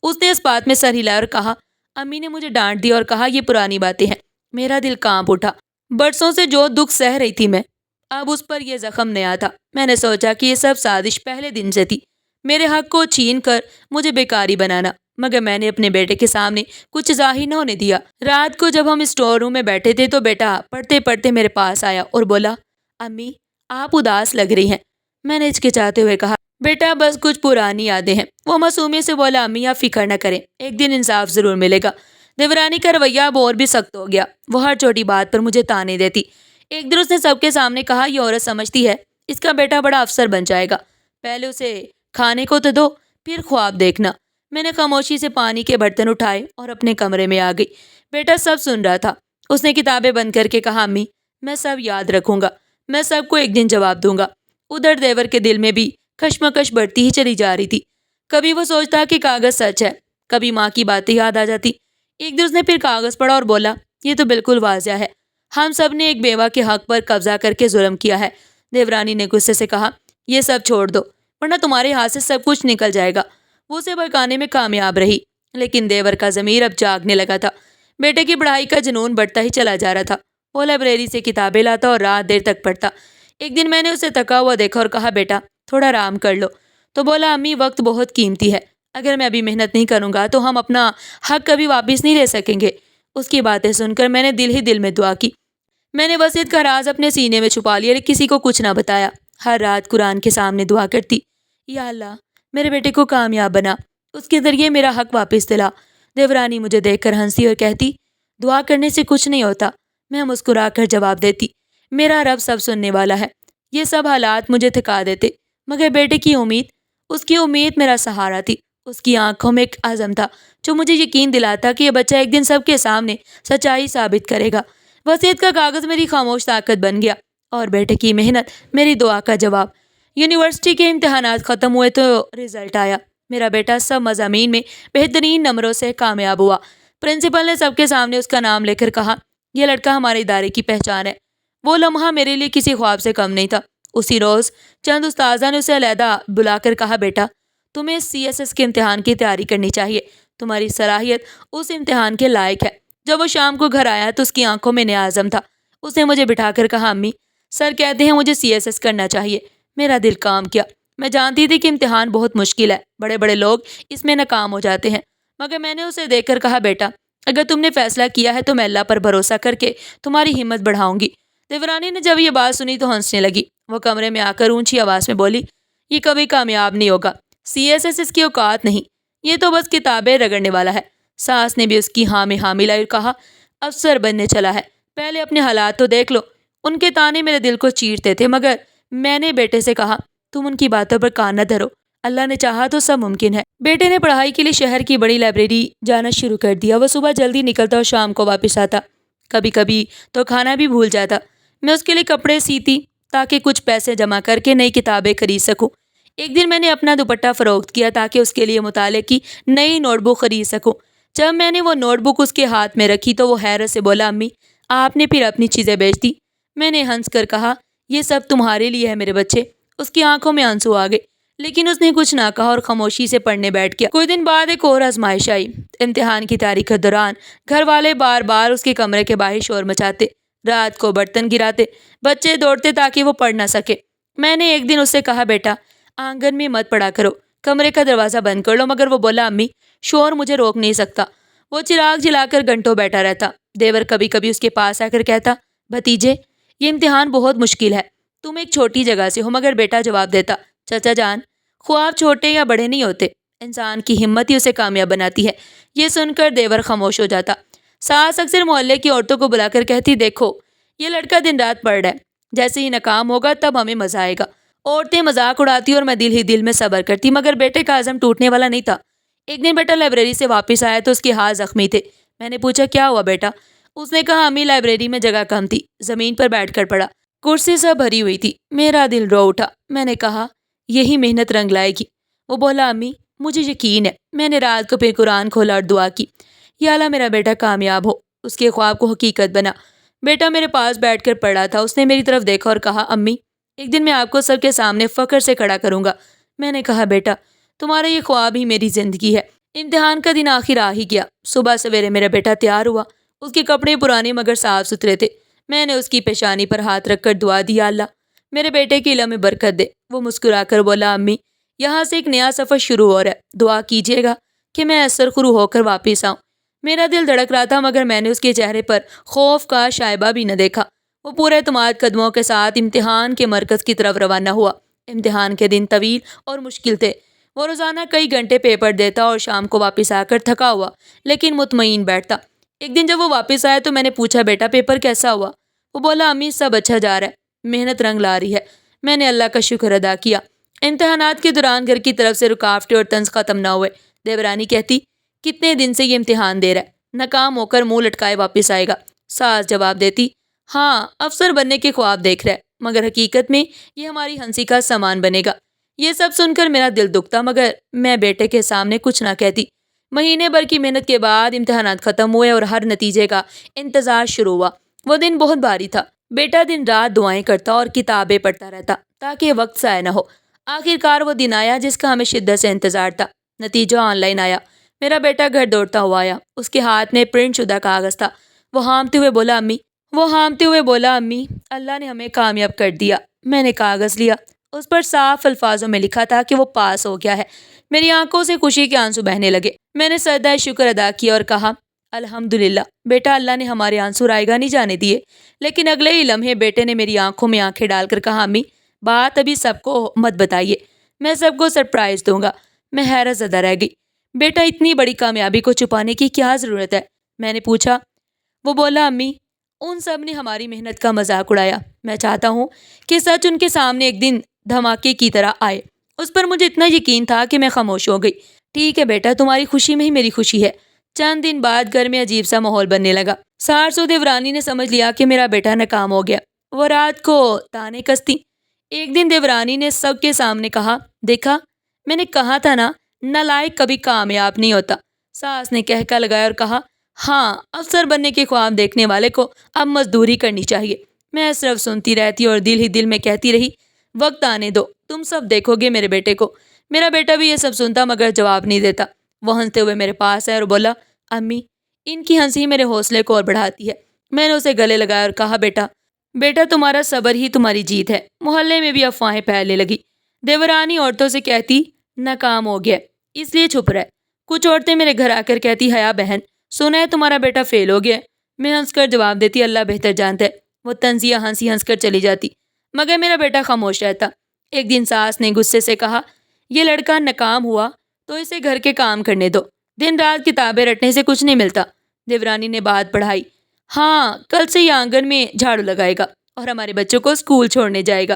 اس نے اس بات میں سر ہلایا اور کہا امی نے مجھے ڈانٹ دیا اور کہا یہ پرانی باتیں ہیں۔ میرا دل کانپ اٹھا۔ برسوں سے جو دکھ سہ رہی تھی میں، اب اس پر یہ زخم نیا تھا۔ میں نے سوچا کہ یہ سب سازش پہلے دن سے تھی، میرے حق کو چھین کر مجھے بیکاری بنانا، مگر میں نے اپنے بیٹے کے سامنے کچھ ظاہر نہ ہونے دیا۔ رات کو جب ہم اسٹور روم میں بیٹھے تھے تو بیٹا پڑھتے پڑھتے میرے پاس آیا اور بولا امی آپ اداس لگ رہی ہیں۔ میں نے ہچکچاتے ہوئے کہا بیٹا بس کچھ پرانی یادیں ہیں۔ وہ معصومیت سے بولا امی آپ فکر نہ کریں، ایک دن انصاف ضرور ملے گا۔ دیورانی کا رویہ اب اور بھی سخت ہو گیا۔ وہ ہر چھوٹی بات پر مجھے تانے دیتی۔ ایک دن اس نے سب کے سامنے کہا یہ عورت سمجھتی ہے اس کا بیٹا بڑا افسر بن جائے گا، پہلے اسے کھانے کو تو دو پھر خواب دیکھنا۔ میں نے خاموشی سے پانی کے برتن اٹھائے اور اپنے کمرے میں آ گئی۔ بیٹا سب سن رہا تھا۔ اس نے کتابیں بند کر کے کہا امی میں سب یاد رکھوں گا، میں سب کو ایک دن جواب دوں گا۔ ادھر دیور کے دل میں بھی کشمکش بڑھتی ہی چلی جا رہی تھی۔ کبھی وہ سوچتا کہ کاغذ سچ ہے، کبھی ماں کی باتیں یاد آ جاتی۔ ایک دن اس نے پھر کاغذ پڑھا اور بولا یہ تو بالکل واضح ہے، ہم سب نے ایک بیوہ کے حق پر قبضہ کر کے ظلم کیا ہے۔ دیورانی نے غصے سے کہا یہ سب چھوڑ دو ورنہ تمہارے ہاتھ سے سب کچھ نکل جائے گا۔ وہ اسے بہکانے میں کامیاب رہی لیکن دیور کا ضمیر اب جاگنے لگا تھا۔ بیٹے کی پڑھائی کا جنون بڑھتا ہی چلا جا رہا تھا۔ وہ لائبریری سے کتابیں لاتا اور رات دیر تک پڑھتا۔ ایک دن میں نے اسے تھکا ہوا دیکھا اور کہا بیٹا تھوڑا آرام کر لو، تو بولا امی وقت بہت قیمتی ہے، اگر میں ابھی محنت نہیں کروں گا تو ہم اپنا حق کبھی واپس نہیں لے سکیں گے۔ اس کی باتیں سن کر میں نے دل ہی دل میں دعا کی۔ میں نے وصیت کا راز اپنے سینے میں چھپا لیا لیکن کسی کو کچھ نہ بتایا۔ ہر رات قرآن کے سامنے دعا کرتی یا اللہ میرے بیٹے کو کامیاب بنا، اس کے ذریعے میرا حق واپس دلا۔ دیورانی مجھے دیکھ کر ہنسی اور کہتی دعا کرنے سے کچھ نہیں ہوتا۔ میں مسکرا کر جواب دیتی میرا رب سب سننے والا ہے، یہ سب حالات مجھے تھکا دیتے، مگر بیٹے کی امید، اس کی امید میرا سہارا تھی۔ اس کی آنکھوں میں ایک عزم تھا جو مجھے یقین دلاتا کہ یہ بچہ ایک دن سب کے سامنے سچائی ثابت کرے گا۔ وصیت کا کاغذ میری خاموش طاقت بن گیا اور بیٹے کی محنت میری دعا کا جواب۔ یونیورسٹی کے امتحانات ختم ہوئے تو رزلٹ آیا۔ میرا بیٹا سب مضامین میں بہترین نمبروں سے کامیاب ہوا۔ پرنسپل نے سب کے سامنے اس کا نام لے کر کہا، یہ لڑکا ہمارے ادارے کی پہچان ہے۔ وہ لمحہ میرے لیے کسی خواب سے کم نہیں تھا۔ اسی روز چند استاذہ نے اسے علیحدہ بلا کر کہا، بیٹا تمہیں CSS کے امتحان کی تیاری کرنی چاہیے، تمہاری صلاحیت اس امتحان کے لائق ہے۔ جب وہ شام کو گھر آیا تو اس کی آنکھوں میں نیا عزم تھا۔ اس نے مجھے بٹھا کر کہا، امی سر کہتے ہیں مجھے CSS کرنا چاہیے۔ میرا دل کام کیا۔ میں جانتی تھی کہ امتحان بہت مشکل ہے، بڑے بڑے لوگ اس میں ناکام ہو جاتے ہیں، مگر میں نے اسے دیکھ کر کہا، بیٹا اگر تم نے فیصلہ کیا ہے تو میں اللہ پر بھروسہ کر کے تمہاری ہمت بڑھاؤں گی۔ دیورانی نے جب یہ بات سنی تو ہنسنے لگی۔ وہ کمرے میں آ کر اونچی آواز میں بولی، یہ کبھی کامیاب نہیں ہوگا، CSS اس کی اوقات نہیں، یہ تو بس کتابیں رگڑنے والا ہے۔ ساس نے بھی اس کی ہاں میں ہاں ملائی اور کہا، افسر بننے چلا ہے، پہلے اپنے حالات تو دیکھ لو۔ ان کے تانے میرے دل کو چیرتے تھے، مگر میں نے بیٹے سے کہا، تم ان کی باتوں پر کان نہ دھرو، اللہ نے چاہا تو سب ممکن ہے۔ بیٹے نے پڑھائی کے لیے شہر کی بڑی لائبریری جانا شروع کر دیا۔ وہ صبح جلدی نکلتا اور شام کو واپس آتا، کبھی کبھی تو کھانا بھی بھول جاتا۔ میں اس کے لیے کپڑے سیتی تاکہ کچھ پیسے جمع کر کے نئی کتابیں خرید سکوں۔ ایک دن میں نے اپنا دوپٹہ فروخت کیا تاکہ اس کے لیے مطالعے کی نئی نوٹ بک خرید سکوں۔ جب میں نے وہ نوٹ بک اس کے ہاتھ میں رکھی تو وہ حیرت سے بولا، امی آپ نے پھر اپنی چیزیں بیچ دی؟ میں نے ہنس کر کہا، یہ سب تمہارے لیے ہے میرے بچے۔ اس کی آنکھوں میں آنسو آ گئے، لیکن اس نے کچھ نہ کہا اور خاموشی سے پڑھنے بیٹھ گیا۔ کچھ دن بعد ایک اور آزمائش آئی۔ امتحان کی تاریخ کے دوران گھر والے بار بار اس کے کمرے کے باہر شور مچاتے، رات کو برتن گراتے، بچے دوڑتے تاکہ وہ پڑھ نہ سکے۔ میں نے ایک دن اس سے کہا، بیٹا آنگن میں مت پڑا کرو، کمرے کا دروازہ بند کر لو، مگر وہ بولا، امی شور مجھے روک نہیں سکتا۔ وہ چراغ جلا کر گھنٹوں بیٹھا رہتا۔ دیور کبھی کبھی اس کے پاس آ کر کہتا، بھتیجے یہ امتحان بہت مشکل ہے، تم ایک چھوٹی جگہ سے ہو۔ مگر بیٹا جواب دیتا، چچا جان خواب چھوٹے یا بڑے نہیں ہوتے، انسان کی ہمت ہی اسے کامیاب بناتی ہے۔ یہ سن کر دیور خاموش ہو جاتا۔ ساس اکثر محلے کی عورتوں کو بلا کر کہتی، دیکھو یہ لڑکا دن رات پڑھ رہا ہے، جیسے ہی ناکام ہوگا تب ہمیں مزہ آئے گا۔ عورتیں مذاق اڑاتی اور میں دل ہی دل میں صبر کرتی، مگر بیٹے کا عزم ٹوٹنے والا نہیں تھا۔ ایک دن بیٹا لائبریری سے واپس آیا تو اس کے ہاتھ زخمی تھے۔ میں نے پوچھا، کیا ہوا بیٹا؟ اس نے کہا، امی لائبریری میں جگہ کم تھی، زمین پر بیٹھ کر پڑھا، کرسی سب بھری ہوئی تھی۔ میرا دل رو اٹھا۔ میں نے کہا، یہی محنت رنگ لائے گی۔ وہ بولا، امی مجھے یقین ہے۔ میں نے رات کو پھر قرآن کھولا اور دعا کی، یا اللہ میرا بیٹا کامیاب ہو، اس کے خواب کو حقیقت بنا۔ بیٹا میرے پاس بیٹھ کر پڑھا تھا۔ اس نے میری طرف دیکھا اور کہا، امی ایک دن میں آپ کو سب کے سامنے فخر سے کھڑا کروں گا۔ میں نے کہا، بیٹا تمہارا یہ خواب ہی میری زندگی ہے۔ امتحان کا دن آخر آ ہی گیا۔ صبح سویرے میرا بیٹا تیار ہوا۔ اس کے کپڑے پرانے مگر صاف ستھرے تھے۔ میں نے اس کی پیشانی پر ہاتھ رکھ کر دعا دی، یا اللہ میرے بیٹے کے علم میں برکت دے۔ وہ مسکرا کر بولا، امی یہاں سے ایک نیا سفر شروع ہو رہا ہے، دعا کیجیے گا کہ میں سرخرو ہو کر واپس آؤں۔ میرا دل دھڑک رہا تھا، مگر میں نے اس کے چہرے پر خوف کا شائبہ بھی نہ دیکھا۔ وہ پورے اعتماد قدموں کے ساتھ امتحان کے مرکز کی طرف روانہ ہوا۔ امتحان کے دن طویل اور مشکل تھے۔ وہ روزانہ کئی گھنٹے پیپر دیتا اور شام کو واپس آ کر تھکا ہوا لیکن مطمئن بیٹھتا۔ ایک دن جب وہ واپس آیا تو میں نے پوچھا، بیٹا پیپر کیسا ہوا؟ وہ بولا، امی سب اچھا جا رہا ہے، محنت رنگ لا رہی ہے۔ میں نے اللہ کا شکر ادا کیا۔ امتحانات کے دوران گھر کی طرف سے رکاوٹیں اور طنز ختم نہ ہوئے۔ دیورانی کہتی، کتنے دن سے یہ امتحان دے رہا ہے، ناکام ہو کر منہ لٹکائے واپس آئے گا۔ ساس جواب دیتی، ہاں افسر بننے کے خواب دیکھ رہا ہے، مگر حقیقت میں یہ ہماری ہنسی کا سامان بنے گا۔ یہ سب سن کر میرا دل دکھتا، مگر میں بیٹے کے سامنے کچھ نہ کہتی۔ مہینے بھر کی محنت کے بعد امتحانات ختم ہوئے اور ہر نتیجے کا انتظار شروع ہوا۔ وہ دن بہت بھاری تھا۔ بیٹا دن رات دعائیں کرتا اور کتابیں پڑھتا رہتا تاکہ وقت ضائع نہ ہو۔ آخر کار وہ دن آیا جس کا ہمیں شدت سے انتظار تھا۔ نتیجہ آن لائن آیا۔ میرا بیٹا گھر دوڑتا ہوا آیا۔ اس کے ہاتھ میں پرنٹ شدہ کاغذ تھا۔ وہ ہامتے ہوئے بولا، امی اللہ نے ہمیں کامیاب کر دیا۔ میں نے کاغذ لیا۔ اس پر صاف الفاظوں میں لکھا تھا کہ وہ پاس ہو گیا ہے۔ میری آنکھوں سے خوشی کے آنسو بہنے لگے۔ میں نے سجدہ شکر ادا کیا اور کہا، الحمدللہ بیٹا، اللہ نے ہمارے آنسو رائگاں نہیں جانے دیے۔ لیکن اگلے ہی لمحے بیٹے نے میری آنکھوں میں آنکھیں ڈال کر کہا، امی بات ابھی سب کو مت بتائیے، میں سب کو سرپرائز دوں گا۔ میں حیرت زدہ رہ گئی۔ بیٹا اتنی بڑی کامیابی کو چھپانے کی کیا ضرورت ہے؟ میں نے پوچھا۔ وہ بولا، امی ان سب نے ہماری محنت کا مذاق اڑایا، میں چاہتا ہوں کہ سچ ان کے سامنے ایک دن دھماکے کی طرح آئے۔ اس پر مجھے اتنا یقین تھا کہ میں خاموش ہو گئی۔ ٹھیک ہے بیٹا، تمہاری خوشی میں ہی میری خوشی ہے۔ چند دن بعد گھر میں عجیب سا ماحول بننے لگا۔ سارسو دیورانی نے سمجھ لیا کہ میرا بیٹا ناکام ہو گیا۔ وہ رات کو تانے کستی۔ ایک دن دیورانی نے سب کے سامنے کہا، دیکھا میں نے کہا تھا نا، نالائق کبھی کامیاب نہیں ہوتا۔ ساس نے کہکا لگایا اور کہا، ہاں، افسر بننے کے خواب دیکھنے والے کو اب مزدوری کرنی چاہیے۔ میں صرف سنتی رہتی اور دل ہی دل میں کہتی رہی، وقت آنے دو، تم سب دیکھو گے میرے بیٹے کو۔ میرا بیٹا بھی یہ سب سنتا مگر جواب نہیں دیتا۔ وہ ہنستے ہوئے میرے پاس آیا اور بولا، امی، ان کی ہنسی میرے حوصلے کو اور بڑھاتی ہے۔ میں نے اسے گلے لگایا اور کہا، بیٹا تمہارا صبر ہی تمہاری جیت ہے۔ محلے میں بھی افواہیں پھیلنے لگی۔ دیورانی عورتوں سے کہتی، ناکام ہو گیا اس لیے چھپ رہا ہے۔ کچھ عورتیں میرے گھر آ کر کہتی، حیا بہن، سنا ہے تمہارا بیٹا فیل ہو گیا ہے۔ میں ہنس کر جواب دیتی، اللہ بہتر جانتا ہے۔ وہ طنزیہ ہنس کر چلی جاتی مگر میرا بیٹا خاموش رہتا۔ ایک دن ساس نے غصے سے کہا، یہ لڑکا ناکام ہوا تو اسے گھر کے کام کرنے دو، دن رات کتابیں رٹنے سے کچھ نہیں ملتا۔ دیورانی نے بات بڑھائی، ہاں، کل سے یہ آنگن میں جھاڑو لگائے گا اور ہمارے بچوں کو اسکول چھوڑنے جائے گا۔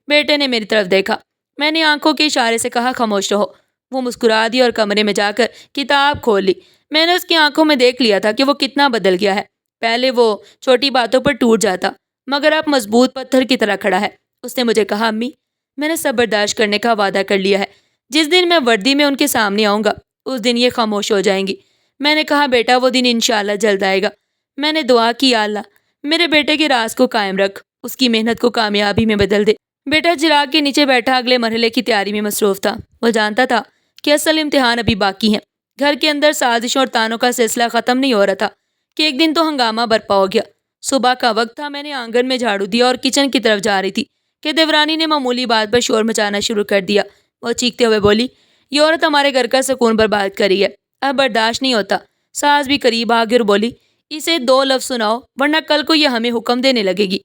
بیٹے نے میری طرف دیکھا۔ میں نے آنکھوں کے اشارے سے کہا، خاموش رہو۔ وہ مسکرا دی اور کمرے میں جا کر کتاب کھول لی۔ میں نے اس کی آنکھوں میں دیکھ لیا تھا کہ وہ کتنا بدل گیا ہے۔ پہلے وہ چھوٹی باتوں پر ٹوٹ جاتا مگر اب مضبوط پتھر کی طرح کھڑا ہے۔ اس نے مجھے کہا، امی، میں نے صبر برداشت کرنے کا وعدہ کر لیا ہے۔ جس دن میں وردی میں ان کے سامنے آؤں گا اس دن یہ خاموش ہو جائیں گی۔ میں نے کہا، بیٹا وہ دن انشاءاللہ جلد آئے گا۔ میں نے دعا کی، یا اللہ میرے بیٹے کے راز کو قائم رکھ، اس کی محنت کو کامیابی میں بدل دے۔ بیٹا چراغ کے نیچے بیٹھا اگلے مرحلے کی تیاری میں مصروف تھا۔ وہ جانتا تھا کہ اصل امتحان ابھی باقی ہیں۔ گھر کے اندر سازشوں اور تانوں کا سلسلہ ختم نہیں ہو رہا تھا کہ ایک دن تو ہنگامہ برپا ہو گیا۔ صبح کا وقت تھا۔ میں نے آنگن میں جھاڑو دیا اور کچن کی طرف جا رہی تھی کہ دیورانی نے معمولی بات پر شور مچانا شروع کر دیا۔ وہ چیختے ہوئے بولی، یہ عورت ہمارے گھر کا سکون برباد کری ہے، اب برداشت نہیں ہوتا۔ ساس بھی قریب آ گئی اور بولی، اسے 2 لفظ سناؤ ورنہ کل کو یہ ہمیں حکم دینے لگے گی۔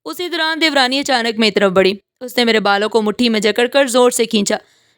اسی دوران دیورانی اچانک میری طرف بڑھی۔ اس نے میرے بالوں کو مٹھی میں جکڑ کر زور سے کھینچا۔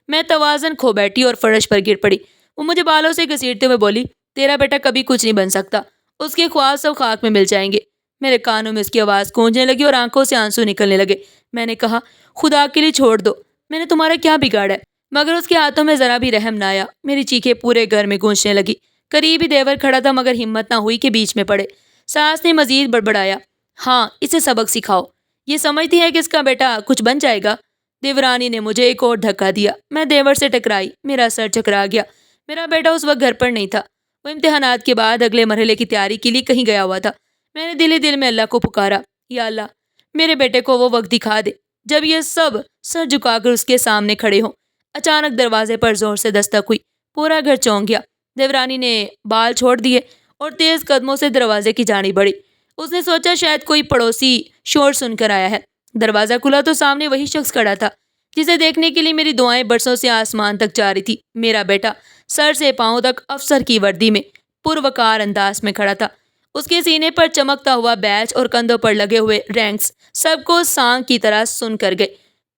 میں توازن کھو بیٹھی اور فرش پر گر پڑی۔ وہ مجھے بالوں سے گھسیٹتے ہوئے بولی، تیرا بیٹا کبھی کچھ نہیں بن سکتا، اس کے خواب سب خاک میں مل جائیں گے۔ میرے کانوں میں اس کی آواز گونجنے لگی اور آنکھوں سے آنسو نکلنے لگے۔ میں نے کہا، خدا کے لیے چھوڑ دو، میں نے تمہارا کیا بگاڑا ہے؟ مگر اس کے ہاتھوں میں ذرا بھی رحم نہ آیا۔ میری چیخیں پورے گھر میں گونجنے لگی۔ قریب ہی دیور کھڑا تھا مگر ہمت نہ ہوئی کہ بیچ میں پڑے۔ ساس نے مزید بڑبڑایا، ہاں، اسے سبق سکھاؤ، یہ سمجھتی ہے کہ اس کا بیٹا کچھ بن جائے گا۔ دیورانی نے مجھے ایک اور دھکا دیا۔ میں دیور سے ٹکرائی، میرا سر چکرا گیا۔ میرا بیٹا اس وقت گھر پر نہیں تھا، وہ امتحانات کے بعد اگلے مرحلے کی تیاری کے لیے کہیں گیا ہوا تھا۔ میں نے دل ہی دل میں اللہ کو پکارا، یا اللہ میرے بیٹے کو وہ وقت دکھا دے جب یہ سب سر جھکا کر اس کے سامنے کھڑے ہوں۔ اچانک دروازے پر زور سے دستک ہوئی۔ پورا گھر چونک گیا۔ دیورانی نے بال چھوڑ دیے اور تیز قدموں سے دروازے کی جانب بڑھی۔ اس نے سوچا شاید کوئی پڑوسی شور سن کر آیا ہے۔ دروازہ کھلا تو سامنے وہی شخص کھڑا تھا جسے دیکھنے کے لیے میری دعائیں برسوں سے آسمان تک جا رہی تھی۔ میرا بیٹا سر سے پاؤں تک افسر کی وردی میں پروقار انداز میں کھڑا تھا۔ اس کے سینے پر چمکتا ہوا بیج اور کندھوں پر لگے ہوئے رینکس سب کو سانگ کی طرح سن کر گئے۔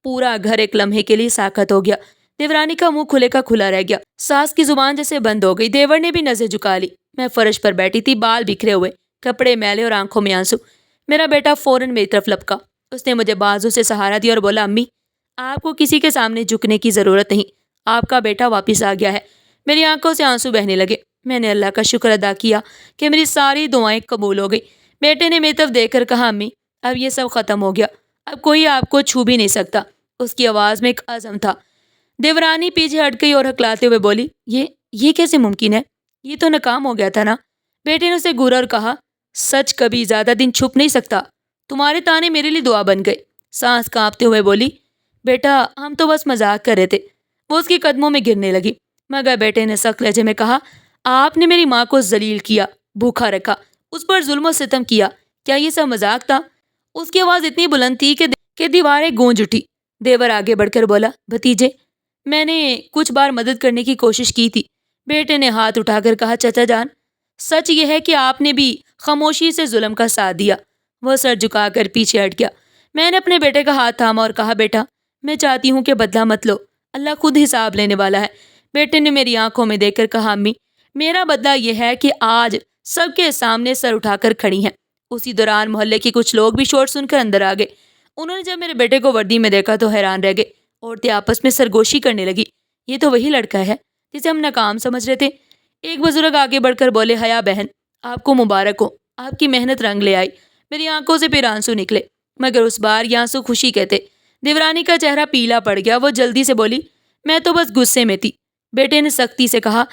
پورا گھر ایک لمحے کے لیے ساکت ہو گیا۔ دیورانی کا منہ کھلے کا کھلا رہ گیا۔ ساس کی زبان جیسے بند ہو گئی۔ دیور نے بھی نظر جھکا لی۔ میں فرش پر بیٹھی تھی، بال بکھرے ہوئے، کپڑے میلے اور آنکھوں میں آنسو۔ میرا بیٹا فوراً میری طرف لپکا۔ اس نے مجھے بازو سے سہارا دیا اور بولا، امی، آپ کو کسی کے سامنے جھکنے کی ضرورت نہیں، آپ کا بیٹا واپس آ گیا ہے۔ میری آنکھوں سے آنسو بہنے لگے۔ میں نے اللہ کا شکر ادا کیا کہ میری ساری دعائیں قبول ہو گئی۔ بیٹے نے میری طرف دیکھ کر کہا، امی، اب یہ سب ختم ہو گیا، اب کوئی آپ کو چھو بھی نہیں سکتا۔ اس کی آواز میں ایک عزم تھا۔ دیورانی پیچھے ہٹ گئی اور ہکلاتے ہوئے بولی، یہ کیسے ممکن ہے؟ یہ تو ناکام ہو گیا تھا نا؟ بیٹے نے اسے گورا اور کہا، سچ کبھی زیادہ دن چھپ نہیں سکتا، تمہارے تانے میرے لیے دعا بن گئے۔ سانس کانپتے ہوئے بولی، بیٹا ہم تو بس مذاق کر رہے تھے۔ وہ اس کے قدموں میں گرنے لگی مگر بیٹے نے سخت لہجے میں کہا، آپ نے میری ماں کو ذلیل کیا، بھوکا رکھا، اس پر ظلم و ستم کیا، کیا یہ سب مذاق تھا؟ اس کی آواز اتنی بلند تھی کہ دیواریں گونج اٹھی۔ دیور آگے بڑھ کر بولا، بھتیجے، میں نے کچھ بار مدد کرنے کی کوشش کی تھی۔ بیٹے نے ہاتھ اٹھا کر کہا، چچا جان، سچ یہ ہے کہ آپ نے بھی خاموشی سے ظلم کا ساتھ دیا۔ وہ سر جھکا کر پیچھے ہٹ گیا۔ میں نے اپنے بیٹے کا ہاتھ تھاما اور کہا، بیٹا میں چاہتی ہوں کہ بدلہ مت لو، اللہ خود حساب لینے والا ہے۔ بیٹے نے میری آنکھوں میں دیکھ کر کہا، امی، میرا بدلہ یہ ہے کہ آج سب کے سامنے سر اٹھا کر کھڑی ہیں۔ اسی دوران محلے کے کچھ لوگ بھی شور سن کر اندر آ گئے۔ انہوں نے جب میرے بیٹے کو وردی میں دیکھا تو حیران رہ گئے۔ عورتیں آپس میں سرگوشی کرنے لگی، یہ تو وہی لڑکا ہے جسے ہم ناکام سمجھ رہے تھے۔ ایک بزرگ آگے بڑھ کر بولے، حیا بہن، آپ کو مبارک ہو، آپ کی محنت رنگ لے آئی۔ میری آنکھوں سے پھر آنسو نکلے، مگر اس بار یہ آنسو خوشی کے تھے۔ دیورانی کا چہرہ پیلا پڑ گیا، وہ جلدی سے بولی، میں تو بس غصے میں تھی۔ بیٹے نے سختی سے کہا،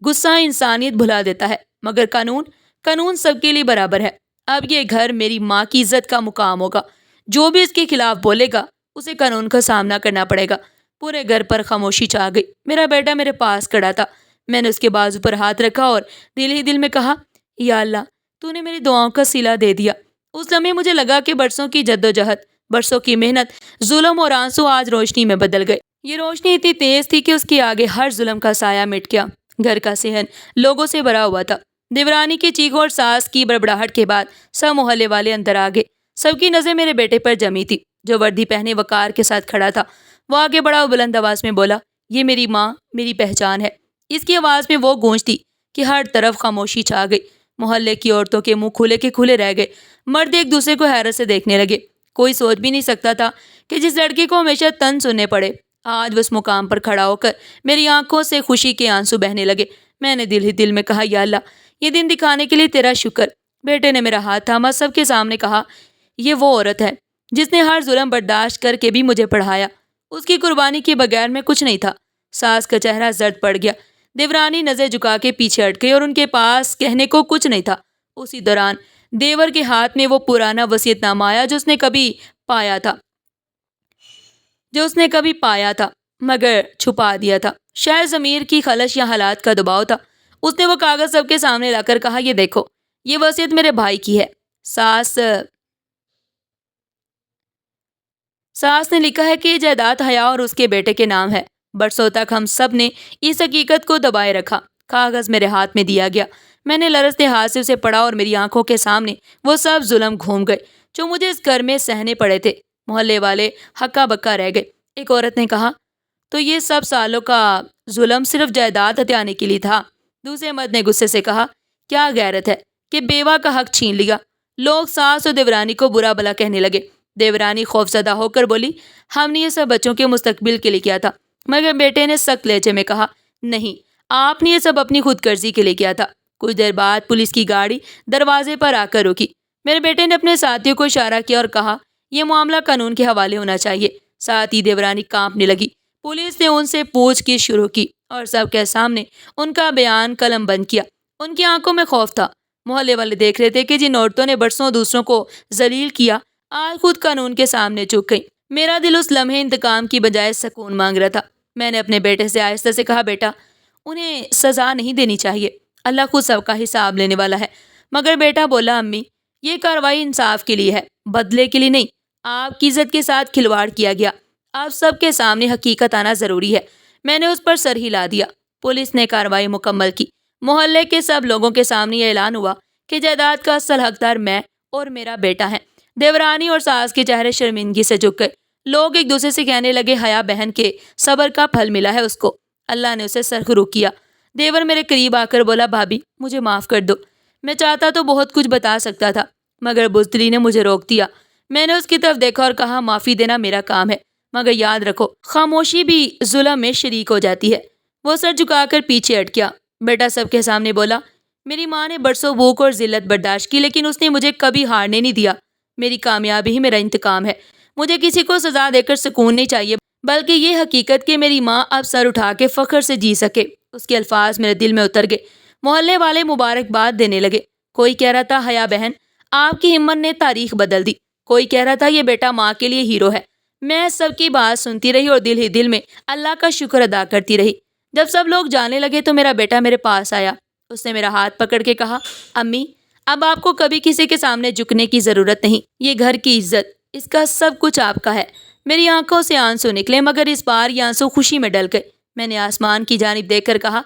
غصہ انسانیت بھلا دیتا ہے، مگر قانون سب کے لیے برابر ہے۔ اب یہ گھر میری ماں کی عزت کا مقام ہوگا، جو بھی اس کے خلاف بولے گا اسے قانون کا سامنا کرنا پڑے گا۔ پورے گھر پر خاموشی چھا گئی۔ میرا بیٹا میرے پاس کھڑا تھا، میں نے اس کے بازو پر ہاتھ رکھا اور دل ہی دل میں کہا، یا اللہ، تو نے میری دعاؤں کا صلہ دے دیا۔ اس لمحے مجھے لگا کہ برسوں کی جدوجہد، برسوں کی محنت، ظلم اور آنسو آج روشنی میں بدل گئے۔ یہ روشنی اتنی تیز تھی کہ اس کے آگے ہر ظلم کا سایہ مٹ گیا۔ گھر کا صحن لوگوں سے بھرا ہوا تھا۔ دیورانی کی چیخوں اور ساس کی بڑبڑاہٹ کے بعد سب محلے والے اندر آ گئے۔ سب کی نظر میرے بیٹے پر جمی تھی، جو وردی پہنے وقار کے ساتھ کھڑا تھا۔ وہ آگے بڑھا اور بلند آواز میں بولا، یہ میری ماں، میری پہچان ہے۔ اس کی آواز میں وہ گونج تھی کہ ہر طرف خاموشی چھا گئی۔ محلے کی عورتوں کے منہ کھلے کے کھلے رہ گئے۔ مرد ایک دوسرے کو حیرت سے دیکھنے لگے۔ کوئی سوچ بھی نہیں سکتا تھا کہ جس لڑکے کو ہمیشہ تن سننے پڑے، آج وہ اس مقام پر کھڑا ہو کر میری آنکھوں سے خوشی کے آنسو بہنے لگے۔ میں نے دل ہی دل میں کہا، یا اللہ، یہ دن دکھانے کے لیے تیرا شکر۔ بیٹے نے میرا ہاتھ تھاما، سب کے سامنے کہا، یہ وہ عورت ہے جس نے ہر ظلم برداشت کر کے بھی مجھے پڑھایا۔ اس کی قربانی کے بغیر میں کچھ نہیں تھا۔ ساس کا چہرہ زرد پڑ گیا۔ دیورانی نظر جھکا کے پیچھے ہٹ گئی اور ان کے پاس کہنے کو کچھ نہیں تھا۔ اسی دوران دیور کے ہاتھ میں وہ پرانا وصیت نامہ آیا جو اس نے کبھی پایا تھا مگر چھپا دیا تھا۔ شاید ضمیر کی خلش یا حالات کا دباؤ تھا۔ اس نے وہ کاغذ سب کے سامنے لا کر کہا، یہ دیکھو، یہ وصیت میرے بھائی کی ہے۔ ساس نے لکھا ہے کہ یہ جائیداد حیا اور اس کے بیٹے کے نام ہے۔ برسوں تک ہم سب نے اس حقیقت کو دبائے رکھا۔ کاغذ میرے ہاتھ میں دیا گیا۔ میں نے لرزتے ہاتھ سے اسے پڑھا اور میری آنکھوں کے سامنے وہ سب ظلم گھوم گئے جو مجھے اس گھر میں سہنے پڑے تھے۔ محلے والے ہکا بکا رہ گئے۔ ایک عورت نے کہا، تو یہ سب سالوں کا ظلم صرف جائیداد ہتھیانے کے لیے تھا؟ دوسرے مرد نے غصے سے کہا، کیا غیرت ہے کہ بیوہ کا حق چھین لیا۔ لوگ ساس اور دیورانی کو برا بھلا کہنے لگے۔ دیورانی خوفزدہ ہو کر بولی، ہم نے یہ سب بچوں کے مستقبل کے لیے کیا تھا۔ مگر بیٹے نے سخت لہجے میں کہا، نہیں، آپ نے یہ سب اپنی خود غرضی کے لیے کیا تھا۔ کچھ دیر بعد پولیس کی گاڑی دروازے پر آ کر رکی۔ میرے بیٹے نے اپنے ساتھیوں کو اشارہ کیا اور کہا، یہ معاملہ قانون کے حوالے ہونا چاہیے۔ ساتھ ہی دیورانی کانپنے لگی۔ پولیس نے ان سے پوچھ گچھ شروع کی اور سب کے سامنے ان کا بیان قلم بند کیا۔ ان کی آنکھوں میں خوف تھا۔ محلے والے دیکھ رہے تھے کہ جن عورتوں نے برسوں دوسروں کو ذلیل کیا، آج خود قانون کے سامنے جھک گئی۔ میرا دل اس لمحے انتقام کی بجائے سکون مانگ رہا تھا۔ میں نے اپنے بیٹے سے آہستہ سے کہا، بیٹا، انہیں سزا نہیں دینی چاہیے، اللہ خود سب کا حساب لینے والا ہے۔ مگر بیٹا بولا، امی، یہ کارروائی انصاف کے لیے ہے، بدلے کے لیے نہیں۔ آپ کی عزت کے ساتھ کھلواڑ کیا گیا، آپ سب کے سامنے حقیقت آنا ضروری ہے۔ میں نے اس پر سر ہلا دیا۔ پولیس نے کارروائی مکمل کی۔ محلے کے سب لوگوں کے سامنے یہ اعلان ہوا کہ جائیداد کا اصل حقدار میں اور میرا بیٹا ہے۔ دیورانی اور ساس کے چہرے شرمندگی سے جھک گئے۔ لوگ ایک دوسرے سے کہنے لگے، حیا بہن کے صبر کا پھل ملا ہے اس کو، اللہ نے اسے سرخرو کیا۔ دیور میرے قریب آ کر بولا، بھابھی، مجھے معاف کر دو۔ میں چاہتا تو بہت کچھ بتا سکتا تھا، مگر بزدلی نے مجھے روک دیا۔ میں نے اس کی طرف دیکھا اور کہا، معافی دینا میرا کام ہے، مگر یاد رکھو، خاموشی بھی ظلم میں شریک ہو جاتی ہے۔ وہ سر جھکا کر پیچھے ہٹ گیا۔ بیٹا سب کے سامنے بولا، میری ماں نے برسوں بھوک اور ذلت برداشت کی، لیکن اس نے مجھے کبھی ہارنے نہیں دیا۔ میری کامیابی ہی میرا انتقام ہے۔ مجھے کسی کو سزا دے کر سکون نہیں چاہیے، بلکہ یہ حقیقت کہ میری ماں اب سر اٹھا کے فخر سے جی سکے۔ اس کے الفاظ میرے دل میں اتر گئے۔ محلے والے مبارکباد دینے لگے۔ کوئی کہہ رہا تھا، حیا بہن، آپ کی ہمت نے تاریخ بدل دی۔ کوئی کہہ رہا تھا، یہ بیٹا ماں کے لیے ہیرو ہے۔ میں سب کی بات سنتی رہی اور دل ہی دل میں اللہ کا شکر ادا کرتی رہی۔ جب سب لوگ جانے لگے تو میرا بیٹا میرے پاس آیا۔ اس نے میرا ہاتھ پکڑ کے کہا، امی، اب آپ کو کبھی کسی کے سامنے جھکنے کی ضرورت نہیں۔ یہ گھر کی عزت، اس کا سب کچھ آپ کا ہے۔ میری آنکھوں سے آنسو نکلے، مگر اس بار یہ آنسو خوشی میں ڈل گئے۔ میں نے آسمان کی جانب دیکھ کر کہا،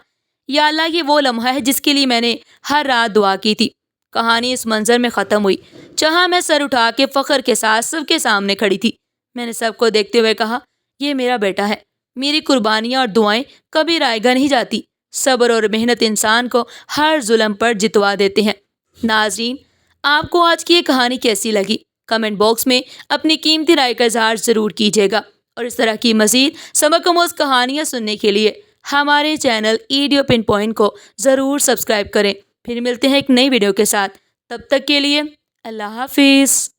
یا اللہ، یہ وہ لمحہ ہے جس کے لیے میں نے ہر رات دعا کی تھی۔ کہانی اس منظر میں ختم ہوئی جہاں میں سر اٹھا کے فخر کے ساتھ سب کے سامنے کھڑی تھی۔ میں نے سب کو دیکھتے ہوئے کہا، یہ میرا بیٹا ہے۔ میری قربانیاں اور دعائیں کبھی رائیگاں نہیں جاتی۔ صبر اور محنت انسان کو ہر ظلم پر جتوا دیتے ہیں۔ ناظرین، آپ کو آج کی یہ کہانی کیسی لگی؟ کمنٹ باکس میں اپنی قیمتی رائے کا اظہار ضرور کیجیے گا، اور اس طرح کی مزید سبق آموز کہانیاں سننے کے لیے ہمارے چینل ایڈیو پن پوائنٹ کو ضرور سبسکرائب کریں۔ پھر ملتے ہیں ایک نئی ویڈیو کے ساتھ، تب تک کے لیے اللہ حافظ۔